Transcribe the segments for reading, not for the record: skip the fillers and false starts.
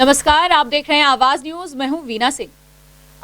नमस्कार, आप देख रहे हैं आवाज न्यूज। मैं हूं वीना सिंह।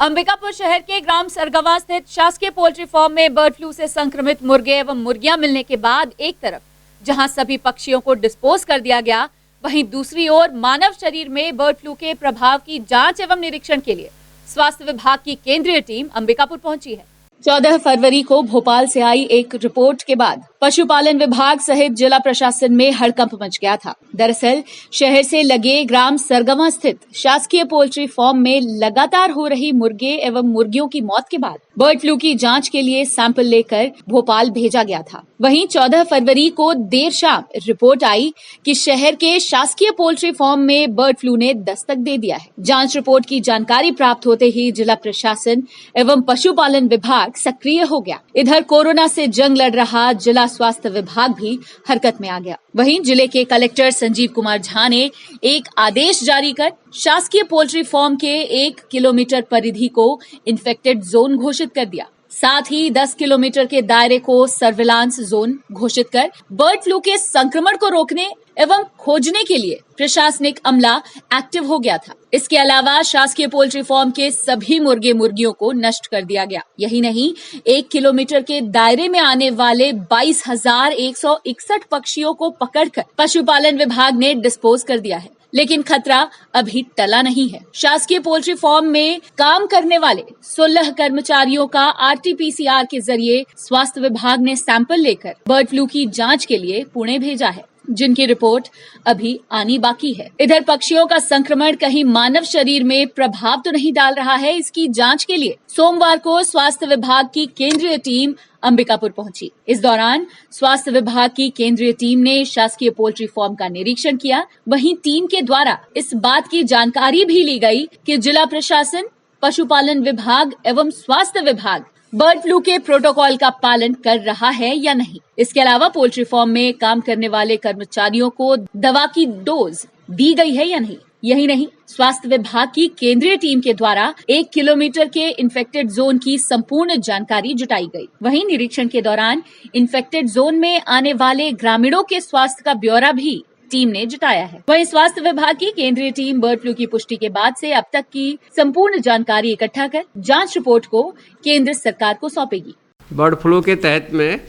अंबिकापुर शहर के ग्राम सरगवा स्थित शासकीय पोल्ट्री फार्म में बर्ड फ्लू से संक्रमित मुर्गे एवं मुर्गियां मिलने के बाद एक तरफ जहां सभी पक्षियों को डिस्पोज कर दिया गया, वहीं दूसरी ओर मानव शरीर में बर्ड फ्लू के प्रभाव की जांच एवं निरीक्षण के लिए स्वास्थ्य विभाग की केंद्रीय टीम अंबिकापुर पहुंची है। 14 फरवरी को भोपाल से आई एक रिपोर्ट के बाद पशुपालन विभाग सहित जिला प्रशासन में हड़कंप मच गया था। दरअसल शहर से लगे ग्राम सरगवा स्थित शासकीय पोल्ट्री फार्म में लगातार हो रही मुर्गे एवं मुर्गियों की मौत के बाद बर्ड फ्लू की जांच के लिए सैंपल लेकर भोपाल भेजा गया था। वहीं 14 फरवरी को देर शाम रिपोर्ट आई कि शहर के शासकीय पोल्ट्री फार्म में बर्ड फ्लू ने दस्तक दे दिया है। जांच रिपोर्ट की जानकारी प्राप्त होते ही जिला प्रशासन एवं पशुपालन विभाग सक्रिय हो गया। इधर कोरोना से जंग लड़ रहा जिला स्वास्थ्य विभाग भी हरकत में आ गया। वहीं जिले के कलेक्टर संजीव कुमार झा ने एक आदेश जारी कर शासकीय पोल्ट्री फार्म के 1 किलोमीटर परिधि को इन्फेक्टेड जोन घोषित कर दिया। साथ ही 10 किलोमीटर के दायरे को सर्विलांस जोन घोषित कर बर्ड फ्लू के संक्रमण को रोकने एवं खोजने के लिए प्रशासनिक अमला एक्टिव हो गया था। इसके अलावा शासकीय पोल्ट्री फार्म के सभी मुर्गे मुर्गियों को नष्ट कर दिया गया। यही नहीं, 1 किलोमीटर के दायरे में आने वाले 22,161 पक्षियों को पकड़कर पशुपालन विभाग ने डिस्पोज कर दिया है। लेकिन खतरा अभी टला नहीं है। शासकीय पोल्ट्री फार्म में काम करने वाले 16 कर्मचारियों का आरटीपीसीआर के जरिए स्वास्थ्य विभाग ने सैंपल लेकर बर्ड फ्लू की जांच के लिए पुणे भेजा है, जिनकी रिपोर्ट अभी आनी बाकी है। इधर पक्षियों का संक्रमण कहीं मानव शरीर में प्रभाव तो नहीं डाल रहा है, इसकी जांच के लिए सोमवार को स्वास्थ्य विभाग की केंद्रीय टीम अंबिकापुर पहुंची। इस दौरान स्वास्थ्य विभाग की केंद्रीय टीम ने शासकीय पोल्ट्री फार्म का निरीक्षण किया। वहीं टीम के द्वारा इस बात की जानकारी भी ली गई कि जिला प्रशासन, पशुपालन विभाग एवं स्वास्थ्य विभाग बर्ड फ्लू के प्रोटोकॉल का पालन कर रहा है या नहीं। इसके अलावा पोल्ट्री फार्म में काम करने वाले कर्मचारियों को दवा की डोज दी गई है या नहीं। यही नहीं, स्वास्थ्य विभाग की केंद्रीय टीम के द्वारा 1 किलोमीटर के इन्फेक्टेड जोन की संपूर्ण जानकारी जुटाई गई। वहीं निरीक्षण के दौरान इन्फेक्टेड जोन में आने वाले ग्रामीणों के स्वास्थ्य का ब्यौरा भी टीम ने जुटाया है। वहीं स्वास्थ्य विभाग की केंद्रीय टीम बर्ड फ्लू की पुष्टि के बाद से अब तक की संपूर्ण जानकारी इकट्ठा कर जांच रिपोर्ट को केंद्र सरकार को सौंपेगी। बर्ड फ्लू के तहत में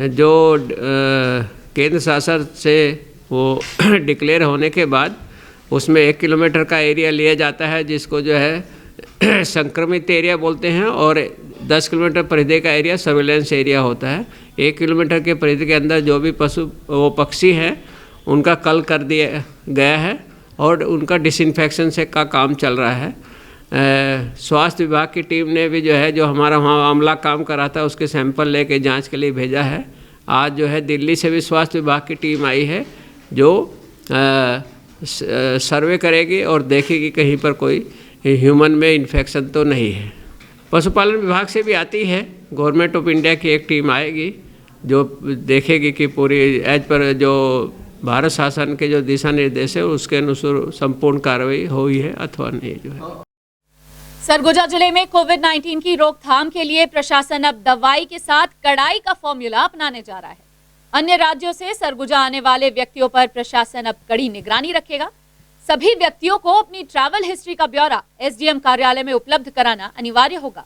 जो केंद्र शासन से वो डिक्लेयर होने के बाद उसमें 1 किलोमीटर का एरिया लिया जाता है, जिसको जो है संक्रमित एरिया बोलते हैं, और 10 किलोमीटर परिधि का एरिया सर्विलेंस एरिया होता है। 1 किलोमीटर के परिधि के अंदर जो भी पक्षी हैं उनका कल कर दिया गया है और उनका डिसइंफेक्शन से का काम चल रहा है। स्वास्थ्य विभाग की टीम ने भी जो है जो हमारा वहाँ अमला काम कर रहा था उसके सैंपल लेके जांच के लिए भेजा है। आज जो है दिल्ली से भी स्वास्थ्य विभाग की टीम आई है जो सर्वे करेगी और देखेगी कहीं पर कोई ह्यूमन में इन्फेक्शन तो नहीं है। पशुपालन विभाग से भी आती है, गवर्नमेंट ऑफ इंडिया की एक टीम आएगी जो देखेगी कि पूरी एज पर जो भारत शासन के जो दिशा निर्देश है उसके अनुसार संपूर्ण कार्रवाई हुई है अथवा नहीं जो है। सरगुजा जिले में कोविड-19 की रोकथाम के लिए प्रशासन अब दवाई के साथ कड़ाई का फॉर्मूला अपनाने जा रहा है। अन्य राज्यों से सरगुजा आने वाले व्यक्तियों पर प्रशासन अब कड़ी निगरानी रखेगा। सभी व्यक्तियों को अपनी ट्रैवल हिस्ट्री का ब्यौरा एसडीएम कार्यालय में उपलब्ध कराना अनिवार्य होगा।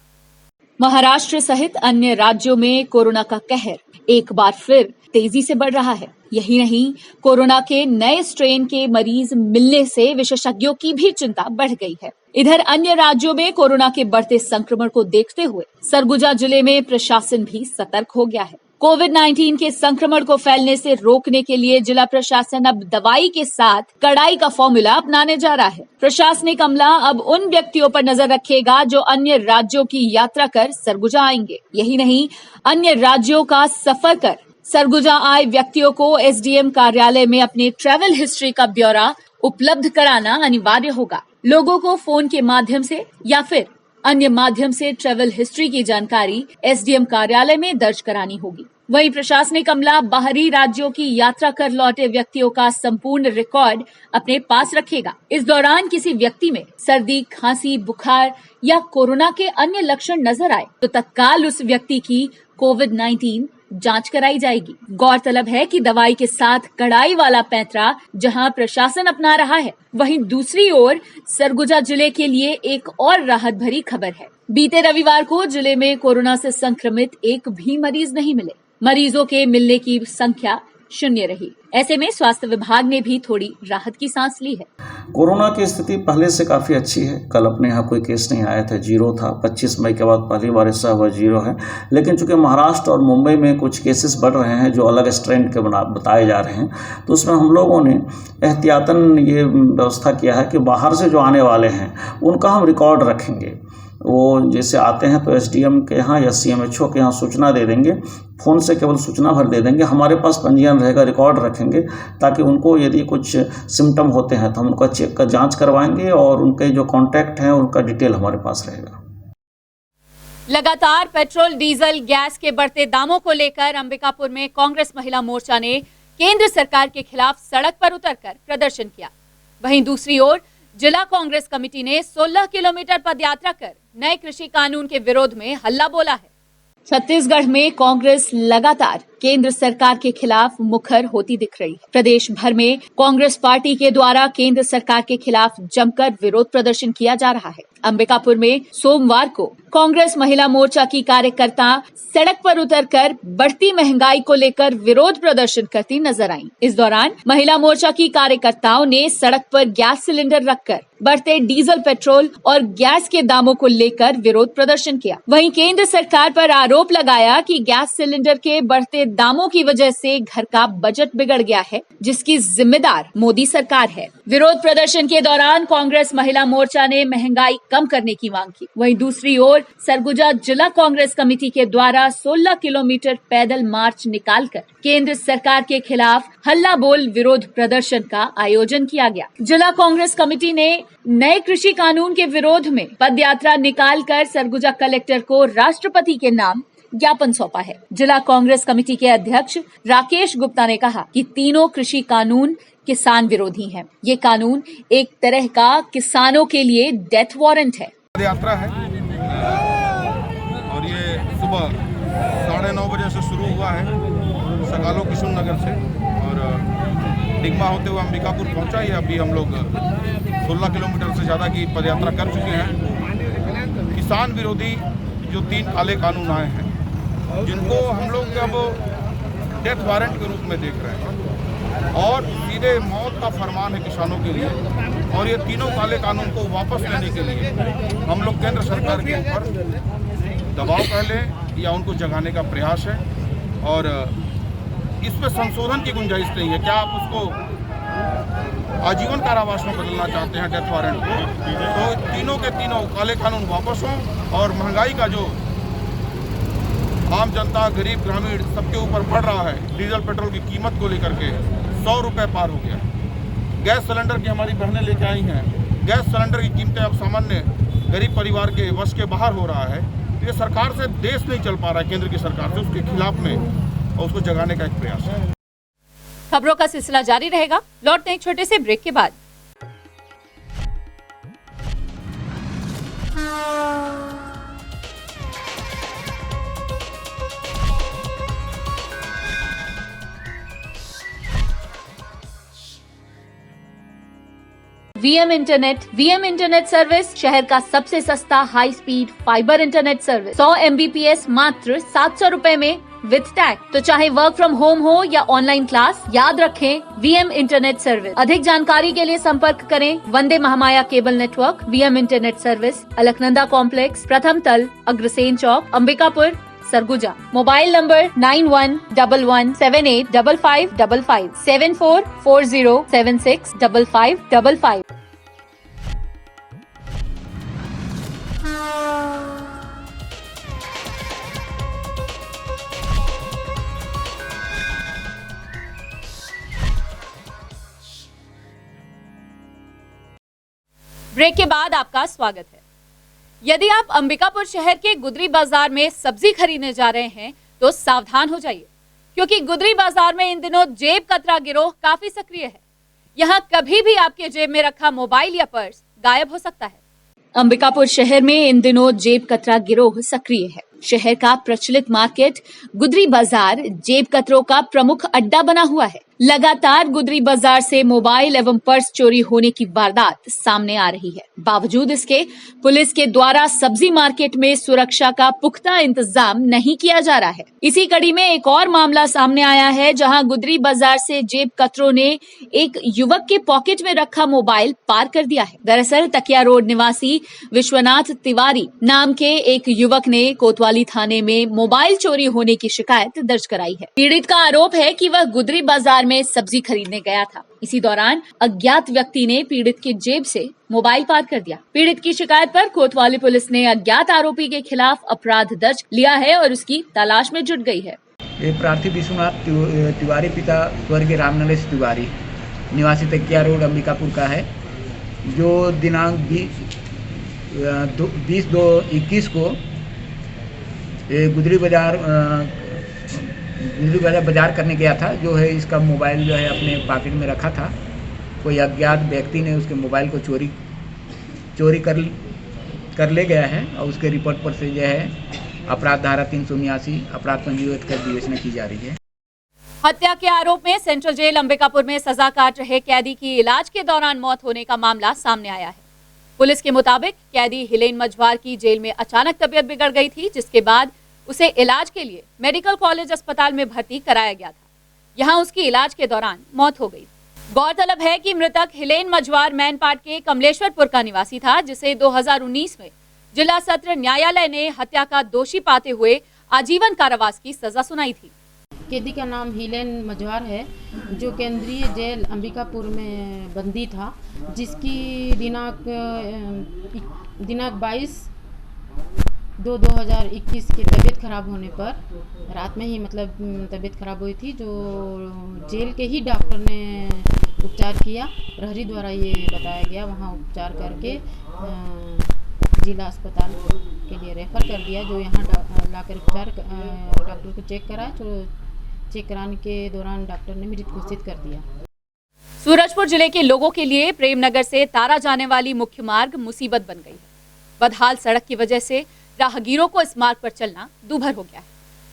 महाराष्ट्र सहित अन्य राज्यों में कोरोना का कहर एक बार फिर तेजी से बढ़ रहा है। यही नहीं, कोरोना के नए स्ट्रेन के मरीज मिलने से विशेषज्ञों की भी चिंता बढ़ गई है। इधर अन्य राज्यों में कोरोना के बढ़ते संक्रमण को देखते हुए सरगुजा जिले में प्रशासन भी सतर्क हो गया है। कोविड-19 के संक्रमण को फैलने से रोकने के लिए जिला प्रशासन अब दवाई के साथ कड़ाई का फॉर्मूला अपनाने जा रहा है। प्रशासनिक अमला अब उन व्यक्तियों पर नजर रखेगा जो अन्य राज्यों की यात्रा कर सरगुजा आएंगे। यही नहीं, अन्य राज्यों का सफर कर सरगुजा आए व्यक्तियों को एसडीएम कार्यालय में अपने ट्रैवल हिस्ट्री का ब्यौरा उपलब्ध कराना अनिवार्य होगा। लोगों को फोन के माध्यम से या फिर अन्य माध्यम से ट्रैवल हिस्ट्री की जानकारी एसडीएम कार्यालय में दर्ज करानी होगी। वहीं प्रशासनिक अमला बाहरी राज्यों की यात्रा कर लौटे व्यक्तियों का संपूर्ण रिकॉर्ड अपने पास रखेगा। इस दौरान किसी व्यक्ति में सर्दी, खांसी, बुखार या कोरोना के अन्य लक्षण नजर आए तो तत्काल उस व्यक्ति की कोविड-19 जांच कराई जाएगी। गौरतलब है कि दवाई के साथ कड़ाई वाला पैंतरा जहां प्रशासन अपना रहा है, वहीं दूसरी ओर सरगुजा जिले के लिए एक और राहत भरी खबर है। बीते रविवार को जिले में कोरोना से संक्रमित एक भी मरीज नहीं मिले। मरीजों के मिलने की संख्या 0 रही। ऐसे में स्वास्थ्य विभाग ने भी थोड़ी राहत की सांस ली है। कोरोना की स्थिति पहले से काफ़ी अच्छी है। कल अपने यहाँ कोई केस नहीं आया था, 0 था। 25 मई के बाद पहली बार ऐसा हुआ 0 है। लेकिन चूंकि महाराष्ट्र और मुंबई में कुछ केसेस बढ़ रहे हैं जो अलग स्ट्रेन के बताए जा रहे हैं, तो उसमें हम लोगों ने एहतियातन ये व्यवस्था किया है कि बाहर से जो आने वाले हैं उनका हम रिकॉर्ड रखेंगे। वो जैसे आते हैं तो एसडीएम के यहाँ या सीएमएचओ के यहाँ सूचना दे देंगे, फ़ोन से केवल सूचना भर दे देंगे। हमारे पास पंजीयन रहेगा, रिकॉर्ड रखेंगे, ताकि उनको यदि कुछ सिम्टम होते हैं तो हम उनका चेक का जांच करवाएंगे और उनके जो कॉन्टैक्ट हैं उनका डिटेल हमारे पास रहेगा। लगातार पेट्रोल, डीजल, गैस के बढ़ते दामों को लेकर अंबिकापुर में कांग्रेस महिला मोर्चा ने केंद्र सरकार के खिलाफ सड़क पर उतरकर प्रदर्शन किया। वहीं दूसरी ओर जिला कांग्रेस कमेटी ने 16 किलोमीटर पदयात्रा कर नए कृषि कानून के विरोध में हल्ला बोला है। छत्तीसगढ़ में कांग्रेस लगातार केंद्र सरकार के खिलाफ मुखर होती दिख रही है। प्रदेश भर में कांग्रेस पार्टी के द्वारा केंद्र सरकार के खिलाफ जमकर विरोध प्रदर्शन किया जा रहा है। अंबिकापुर में सोमवार को कांग्रेस महिला मोर्चा की कार्यकर्ता सड़क पर उतरकर बढ़ती महंगाई को लेकर विरोध प्रदर्शन करती नजर आईं। इस दौरान महिला मोर्चा की कार्यकर्ताओं ने सड़क पर गैस सिलेंडर रखकर बढ़ते डीजल, पेट्रोल और गैस के दामों को लेकर विरोध प्रदर्शन किया। वहीं केंद्र सरकार पर आरोप लगाया कि गैस सिलेंडर के बढ़ते दामों की वजह से घर का बजट बिगड़ गया है, जिसकी जिम्मेदार मोदी सरकार है। विरोध प्रदर्शन के दौरान कांग्रेस महिला मोर्चा ने महंगाई कम करने की मांग की। वहीं दूसरी ओर सरगुजा जिला कांग्रेस कमेटी के द्वारा 16 किलोमीटर पैदल मार्च निकालकर केंद्र सरकार के खिलाफ हल्ला बोल विरोध प्रदर्शन का आयोजन किया गया। जिला कांग्रेस कमेटी ने नए कृषि कानून के विरोध में पदयात्रा निकालकर सरगुजा कलेक्टर को राष्ट्रपति के नाम ज्ञापन सौंपा है। जिला कांग्रेस कमेटी के अध्यक्ष राकेश गुप्ता ने कहा कि तीनों कृषि कानून किसान विरोधी हैं। ये कानून एक तरह का किसानों के लिए डेथ वारंट है। यात्रा है और ये सुबह 9:30 बजे से शुरू हुआ है सकालो किशुन नगर से और डिगमा होते हुए अंबिकापुर पहुंचा है। अभी हम लोग 16 किलोमीटर से ज़्यादा की पदयात्रा कर चुके हैं। किसान विरोधी जो 3 काले कानून आए हैं, जिनको हम लोग अब डेथ वारंट के रूप में देख रहे हैं और सीधे मौत का फरमान है किसानों के लिए। और ये तीनों काले कानून को वापस लेने के लिए हम लोग केंद्र सरकार के ऊपर दबाव कर लें या उनको जगाने का प्रयास है। और इसमें संशोधन की गुंजाइश नहीं है। क्या आप उसको आजीवन कारावास में बदलना चाहते हैं डेथ वारंट को, तो तीनों के तीनों काले कानून वापस हों और महंगाई का जो आम जनता, गरीब, ग्रामीण सबके ऊपर बढ़ रहा है, डीजल पेट्रोल की कीमत को लेकर के 100 रुपये पार हो गया। गैस सिलेंडर की हमारी बहनें लेके आई हैं, गैस सिलेंडर की कीमतें अब सामान्य गरीब परिवार के वश के बाहर हो रहा है। ये सरकार से देश नहीं चल पा रहा है, केंद्र की सरकार से, उसके खिलाफ में और उसको जगाने का एक प्रयास है। खबरों का सिलसिला जारी रहेगा। लौटते हैं एक छोटे से ब्रेक के बाद। वीएम इंटरनेट सर्विस शहर का सबसे सस्ता high speed fibre internet service. 100 MBPS मात्र 700 रुपए में विद टैग। तो चाहे वर्क फ्रॉम होम हो या ऑनलाइन क्लास, याद रखें वीएम इंटरनेट सर्विस। अधिक जानकारी के लिए संपर्क करें Vande Mahamaya cable network. VM internet service, Alaknanda complex, प्रथम तल, Agrasen Chowk, Ambikapur, Surguja. Mobile number 9111785555 7440765555। Break के बाद आपका स्वागत है। यदि आप अंबिकापुर शहर के गुदरी बाजार में सब्जी खरीदने जा रहे हैं तो सावधान हो जाइए, क्योंकि गुदरी बाजार में इन दिनों जेब कतरा गिरोह काफी सक्रिय है। यहाँ कभी भी आपके जेब में रखा मोबाइल या पर्स गायब हो सकता है। अंबिकापुर शहर में इन दिनों जेब कतरा गिरोह सक्रिय है। शहर का प्रचलित मार्केट गुदरी बाजार जेब कतरों का प्रमुख अड्डा बना हुआ है। लगातार गुदरी बाजार से मोबाइल एवं पर्स चोरी होने की वारदात सामने आ रही है। बावजूद इसके पुलिस के द्वारा सब्जी मार्केट में सुरक्षा का पुख्ता इंतजाम नहीं किया जा रहा है। इसी कड़ी में एक और मामला सामने आया है, जहां गुदरी बाजार से जेब कतरों ने एक युवक के पॉकेट में रखा मोबाइल पार कर दिया है। दरअसल तकिया रोड निवासी विश्वनाथ तिवारी नाम के एक युवक ने कोतवाली थाने में मोबाइल चोरी होने की शिकायत दर्ज कराई है। पीड़ित का आरोप है कि वह गुदरी बाजार में सब्जी खरीदने गया था। इसी दौरान अज्ञात व्यक्ति ने पीड़ित की जेब से मोबाइल पार कर दिया। पीड़ित की शिकायत पर कोतवाली पुलिस ने अज्ञात आरोपी के खिलाफ अपराध दर्ज लिया है और उसकी तलाश में जुट गई है। ये प्रार्थी विश्वनाथ तिवारी पिता स्वर्गीय रामनरेश तिवारी निवासी तकिया रोड अंबिकापुर का है, जो दिनांक 20/2/21 को गुदरी बाजार करने गया था। जो है इसका मोबाइल जो है अपने पॉकेट में रखा था। कोई अज्ञात व्यक्ति ने उसके मोबाइल को चोरी कर ले गया है और उसके रिपोर्ट पर से जो है अपराध धारा 379 अपराध पंजीकृत कर विवेचना की जा रही है। हत्या के आरोप में सेंट्रल जेल अंबिकापुर में सजा काट रहे कैदी की इलाज के दौरान मौत होने का मामला सामने आया है। पुलिस के मुताबिक कैदी हिलेन मझवार की जेल में अचानक तबीयत बिगड़ गई थी, जिसके बाद उसे इलाज के लिए मेडिकल कॉलेज अस्पताल में भर्ती कराया गया था। यहां उसकी इलाज के दौरान मौत हो गई। गौरतलब है कि मृतक हिलेन मझवार मैनपाट के कमलेश्वरपुर का निवासी था, जिसे 2019 में जिला सत्र न्यायालय ने हत्या का दोषी पाते हुए आजीवन कारावास की सजा सुनाई थी। कैदी का नाम हिलेन मझवार है, जो केंद्रीय जेल अंबिकापुर में बंदी था, जिसकी दिनांक 22/2/2021 की तबीयत खराब होने पर रात में ही तबीयत खराब हुई थी, जो जेल के ही डॉक्टर ने उपचार किया। प्रहरी द्वारा ये बताया गया, वहाँ उपचार करके जिला अस्पताल के लिए रेफर कर दिया, जो यहाँ लाकर उपचार डॉक्टर को चेक कराया, तो चेक कराने के दौरान डॉक्टर ने मृत घोषित कर दिया। सूरजपुर जिले के लोगों के लिए प्रेमनगर से तारा जाने वाली मुख्य मार्ग मुसीबत बन गई है। बदहाल सड़क की वजह से राहगीरों को इस मार्ग पर चलना दूभर हो गया है।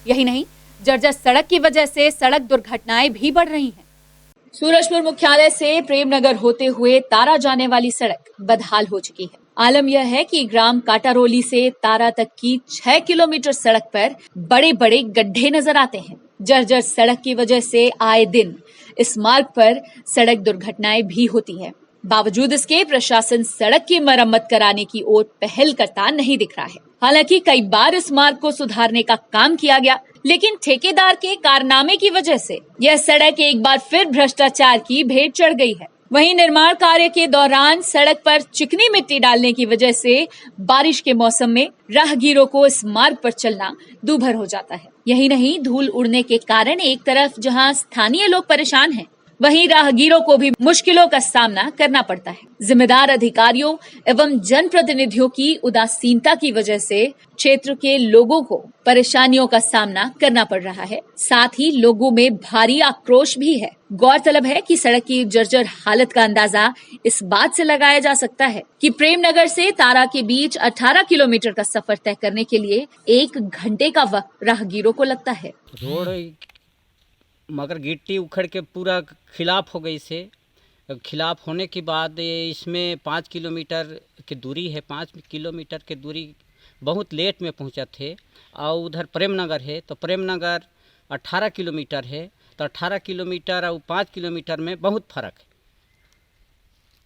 यही नहीं, जर्जर सड़क की वजह से सड़क दुर्घटनाएं भी बढ़ रही हैं। सूरजपुर मुख्यालय से प्रेमनगर होते हुए तारा जाने वाली सड़क बदहाल हो चुकी है। आलम यह है कि ग्राम काटारोली से तारा तक की 6 किलोमीटर सड़क पर बड़े बड़े गड्ढे नजर आते हैं। जर्जर सड़क की वजह से आए दिन इस मार्ग पर सड़क दुर्घटनाएं भी होती है। बावजूद इसके प्रशासन सड़क की मरम्मत कराने की ओर पहल करता नहीं दिख रहा है। हालांकि कई बार इस मार्ग को सुधारने का काम किया गया, लेकिन ठेकेदार के कारनामे की वजह से यह सड़क एक बार फिर भ्रष्टाचार की भेंट चढ़ गई है। वहीं निर्माण कार्य के दौरान सड़क पर चिकनी मिट्टी डालने की वजह से बारिश के मौसम में राहगीरों को इस मार्ग पर चलना दूभर हो जाता है। यही नहीं, धूल उड़ने के कारण एक तरफ जहां स्थानीय लोग परेशान हैं, वहीं राहगीरों को भी मुश्किलों का सामना करना पड़ता है। जिम्मेदार अधिकारियों एवं जनप्रतिनिधियों की उदासीनता की वजह से क्षेत्र के लोगों को परेशानियों का सामना करना पड़ रहा है। साथ ही लोगों में भारी आक्रोश भी है। गौरतलब है कि सड़क की जर्जर हालत का अंदाजा इस बात से लगाया जा सकता है कि प्रेमनगर से तारा के बीच 18 किलोमीटर का सफर तय करने के लिए 1 घंटे का वक्त राहगीरों को लगता है। रोड मगर गिट्टी उखड़ के पूरा खिलाफ हो गई से खिलाफ होने के बाद इसमें 5 किलोमीटर की दूरी है। 5 किलोमीटर की दूरी बहुत लेट में पहुंचा थे और उधर प्रेमनगर है तो प्रेमनगर 18 किलोमीटर है, तो 18 किलोमीटर और 5 किलोमीटर में बहुत फ़र्क है।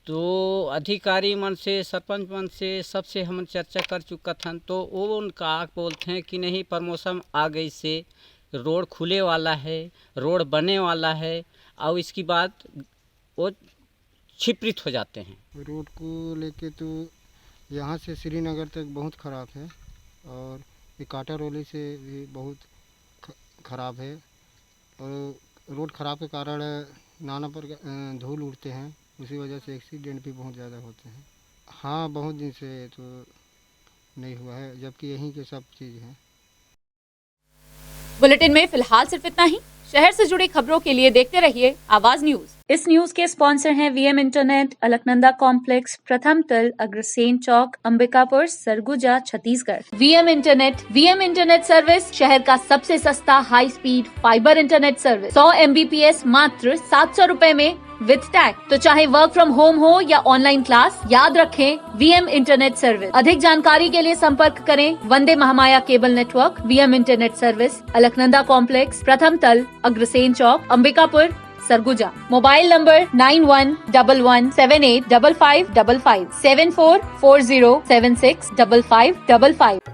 तो अधिकारी मन से सरपंच मन से सबसे हम चर्चा कर चुका था, तो वो उनका बोलते हैं कि नहीं प्रमोशन आ गई से रोड खुले वाला है, रोड बने वाला है और इसकी बात वो क्षिप्रित हो जाते हैं। रोड को लेके तो यहाँ से श्रीनगर तक बहुत ख़राब है और ये काटारोली से भी बहुत ख़राब है और रोड ख़राब के कारण नाना पर धूल उड़ते हैं, उसी वजह से एक्सीडेंट भी बहुत ज़्यादा होते हैं। हाँ, बहुत दिन से तो नहीं हुआ है, जबकि यहीं के सब चीज़ हैं। बुलेटिन में फिलहाल सिर्फ इतना ही। शहर से जुड़ी खबरों के लिए देखते रहिए आवाज न्यूज। इस न्यूज के स्पॉन्सर हैं वीएम इंटरनेट, अलकनंदा कॉम्प्लेक्स, प्रथम तल, Agrasen Chowk, Ambikapur, Surguja, Chhattisgarh. VM internet service शहर का सबसे सस्ता high speed fibre internet service. 100 MBPS मात्र 700 रुपए में विद टैग। तो चाहे वर्क फ्रॉम होम हो या ऑनलाइन क्लास, याद रखें वीएम इंटरनेट सर्विस। अधिक जानकारी के लिए संपर्क करें Vande Mahamaya cable network, VM internet service, Alaknanda complex, प्रथम तल, अग्रसेन चौक, अंबिकापुर, सरगुजा। Mobile number 9111785555 7440765555।